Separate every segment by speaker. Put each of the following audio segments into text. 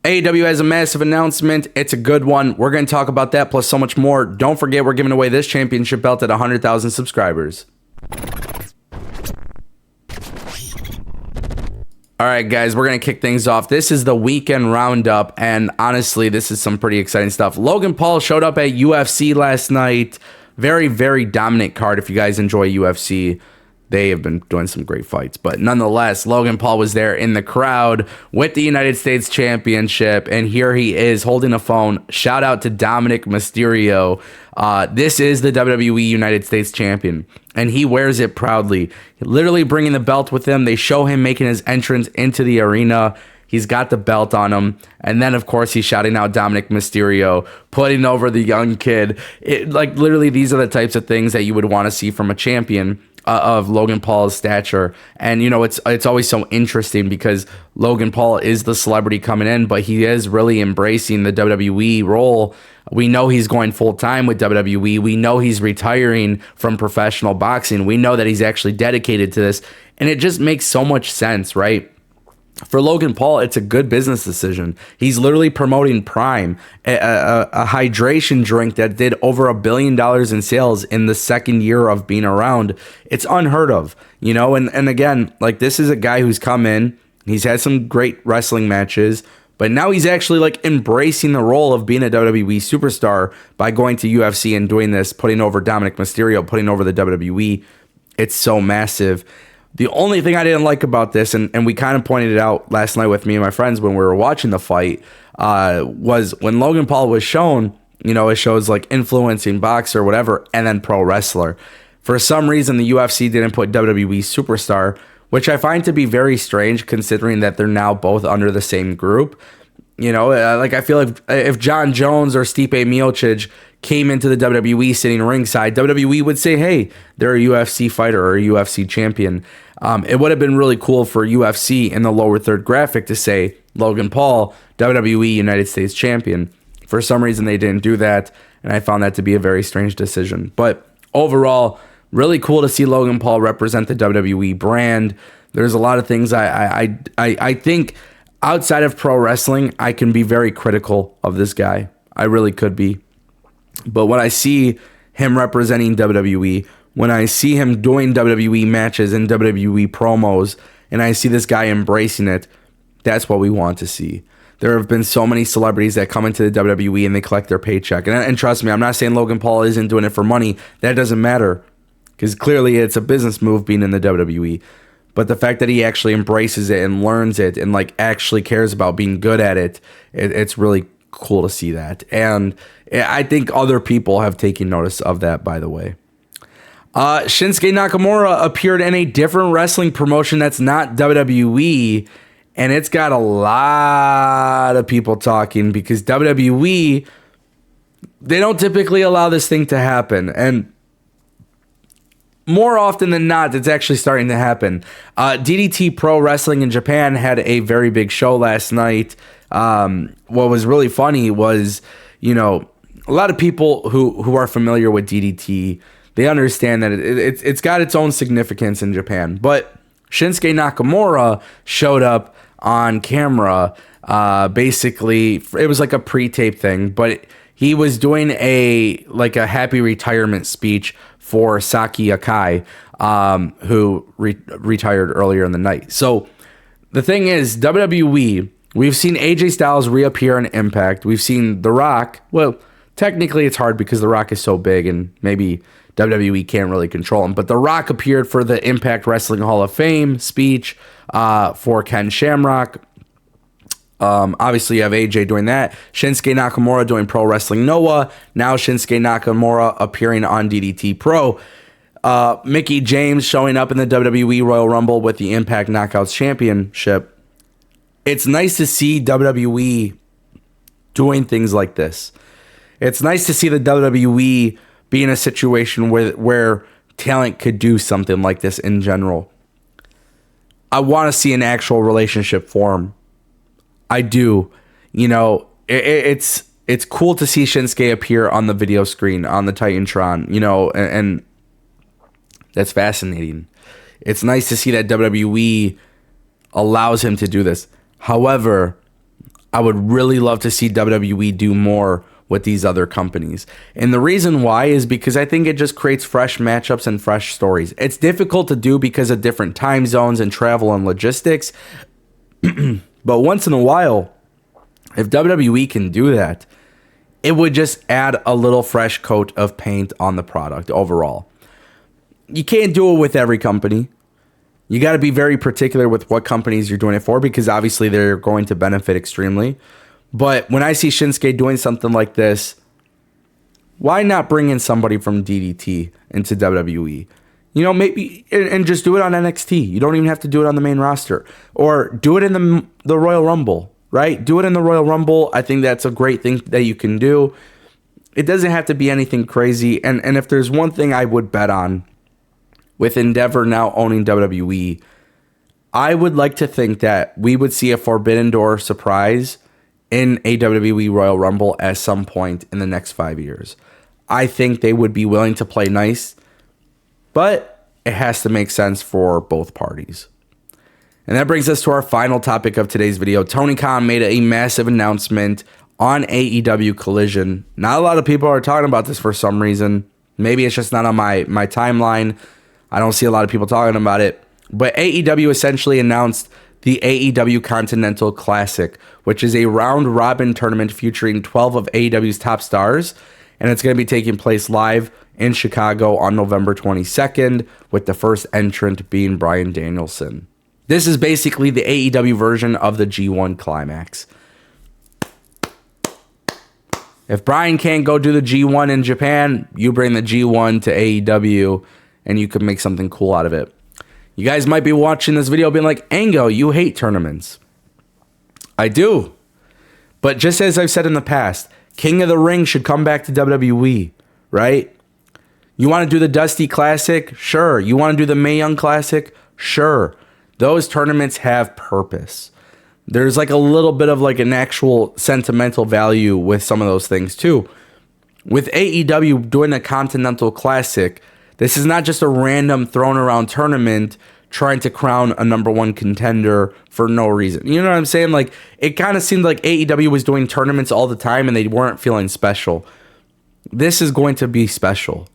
Speaker 1: AEW has a massive announcement. It's a good one. We're going to talk about that plus so much more. Don't forget, we're giving away this championship belt at 100,000 subscribers. All right, guys, we're going to kick things off. This is the weekend roundup, and honestly, this is some pretty exciting stuff. Logan Paul showed up at UFC last night. Very, very dominant card. If you guys enjoy UFC, they have been doing some great fights. But nonetheless, Logan Paul was there in the crowd with the United States Championship, and here he is holding a phone. Shout out to Dominic Mysterio. This is the WWE United States Champion, and he wears it proudly. Literally bringing the belt with him. They show him making his entrance into the arena. He's got the belt on him. And then, of course, he's shouting out Dominic Mysterio, putting over the young kid. Literally, these are the types of things that you would want to see from a champion of Logan Paul's stature. And, you know, it's always so interesting because Logan Paul is the celebrity coming in, but he is really embracing the WWE role. We know he's going full-time with WWE. We know he's retiring from professional boxing. We know that he's actually dedicated to this. And it just makes so much sense, right? For Logan Paul, it's a good business decision. He's literally promoting Prime, a hydration drink that did over $1 billion in sales in the second year of being around. It's unheard of, you know? And again, like, this is a guy who's come in, he's had some great wrestling matches, but now he's actually like embracing the role of being a WWE superstar by going to UFC and doing this, putting over Dominic Mysterio, putting over the WWE. It's so massive. The only thing I didn't like about this, and we kind of pointed it out last night with me and my friends when we were watching the fight, was when Logan Paul was shown, you know, it shows like influencing boxer or whatever, and then pro wrestler. For some reason, the UFC didn't put WWE superstar, which I find to be very strange considering that they're now both under the same group. You know, like, I feel like if John Jones or Stipe Miocic came into the WWE sitting ringside, WWE would say, hey, they're a UFC fighter or a UFC champion. It would have been really cool for UFC in the lower third graphic to say Logan Paul, WWE United States champion. For some reason, they didn't do that, and I found that to be a very strange decision. But overall, really cool to see Logan Paul represent the WWE brand. There's a lot of things I think outside of pro wrestling, I can be very critical of this guy. I really could be. But when I see him representing WWE, when I see him doing WWE matches and WWE promos, and I see this guy embracing it, that's what we want to see. There have been so many celebrities that come into the WWE and they collect their paycheck. And trust me, I'm not saying Logan Paul isn't doing it for money. That doesn't matter, because clearly it's a business move being in the WWE. But the fact that he actually embraces it and learns it and like actually cares about being good at it, it's really cool to see that. And I think other people have taken notice of that, by the way. Shinsuke Nakamura appeared in a different wrestling promotion that's not WWE, and it's got a lot of people talking because WWE, they don't typically allow this thing to happen. And more often than not, it's actually starting to happen. DDT Pro Wrestling in Japan had a very big show last night. What was really funny was, you know, a lot of people who are familiar with DDT, they understand that it's got its own significance in Japan. But Shinsuke Nakamura showed up on camera. Basically, it was like a pre-tape thing, but he was doing a happy retirement speech for Saki Akai, who retired earlier in the night. So the thing is, WWE, we've seen AJ Styles reappear in Impact. We've seen The Rock. Well, technically it's hard because The Rock is so big and maybe WWE can't really control him. But The Rock appeared for the Impact Wrestling Hall of Fame speech for Ken Shamrock. Obviously, you have AJ doing that. Shinsuke Nakamura doing Pro Wrestling Noah. Now Shinsuke Nakamura appearing on DDT Pro. Mickie James showing up in the WWE Royal Rumble with the Impact Knockouts Championship. It's nice to see WWE doing things like this. It's nice to see the WWE be in a situation where talent could do something like this in general. I want to see an actual relationship form. I do. You know, it's cool to see Shinsuke appear on the video screen on the Titantron, you know, and that's fascinating. It's nice to see that WWE allows him to do this. However, I would really love to see WWE do more with these other companies. And the reason why is because I think it just creates fresh matchups and fresh stories. It's difficult to do because of different time zones and travel and logistics. But once in a while, if WWE can do that, it would just add a little fresh coat of paint on the product overall. You can't do it with every company. You got to be very particular with what companies you're doing it for, because obviously they're going to benefit extremely. But when I see Shinsuke doing something like this, why not bring in somebody from DDT into WWE? You know, maybe, and just do it on NXT. You don't even have to do it on the main roster. Or do it in the Royal Rumble, right? Do it in the Royal Rumble. I think that's a great thing that you can do. It doesn't have to be anything crazy. And if there's one thing I would bet on, with Endeavor now owning WWE, I would like to think that we would see a Forbidden Door surprise in a WWE Royal Rumble at some point in the next 5 years. I think they would be willing to play nice, but it has to make sense for both parties. And that brings us to our final topic of today's video. Tony Khan made a massive announcement on AEW Collision. Not a lot of people are talking about this for some reason. Maybe it's just not on my timeline. I don't see a lot of people talking about it. But AEW essentially announced the AEW Continental Classic, which is a round-robin tournament featuring 12 of AEW's top stars. And it's going to be taking place live in Chicago on November 22nd, with the first entrant being Bryan Danielson. This is basically the AEW version of the G1 Climax. If Bryan can't go do the G1 in Japan, you bring the G1 to AEW, and you could make something cool out of it. You guys might be watching this video being like, Ango, you hate tournaments. I do. But just as I've said in the past, King of the Ring should come back to WWE, right? You want to do the Dusty Classic? Sure. You want to do the Mae Young Classic? Sure. Those tournaments have purpose. There's like a little bit of like an actual sentimental value with some of those things too. With AEW doing a Continental Classic, this is not just a random thrown around tournament trying to crown a number one contender for no reason. You know what I'm saying? Like, it kind of seemed like AEW was doing tournaments all the time and they weren't feeling special. This is going to be special.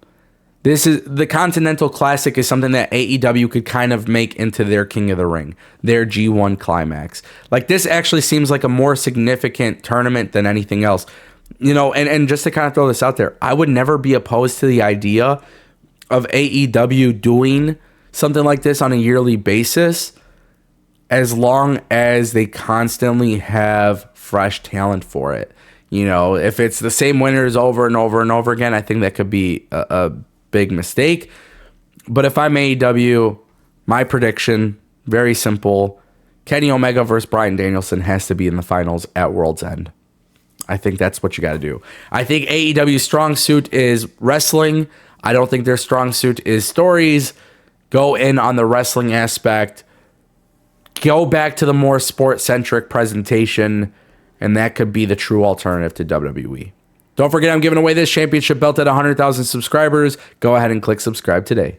Speaker 1: This is the Continental Classic is something that AEW could kind of make into their King of the Ring, their G1 Climax. Like, this actually seems like a more significant tournament than anything else. You know, and just to kind of throw this out there, I would never be opposed to the idea of AEW doing something like this on a yearly basis, as long as they constantly have fresh talent for it. You know, if it's the same winners over and over and over again, I think that could be a big mistake. But if I'm AEW, my prediction, very simple: Kenny Omega versus Bryan Danielson has to be in the finals at World's End. I think that's what you got to do. I think AEW's strong suit is wrestling. I don't think their strong suit is stories. Go in on the wrestling aspect. Go back to the more sport-centric presentation, and that could be the true alternative to WWE. Don't forget, I'm giving away this championship belt at 100,000 subscribers. Go ahead and click subscribe today.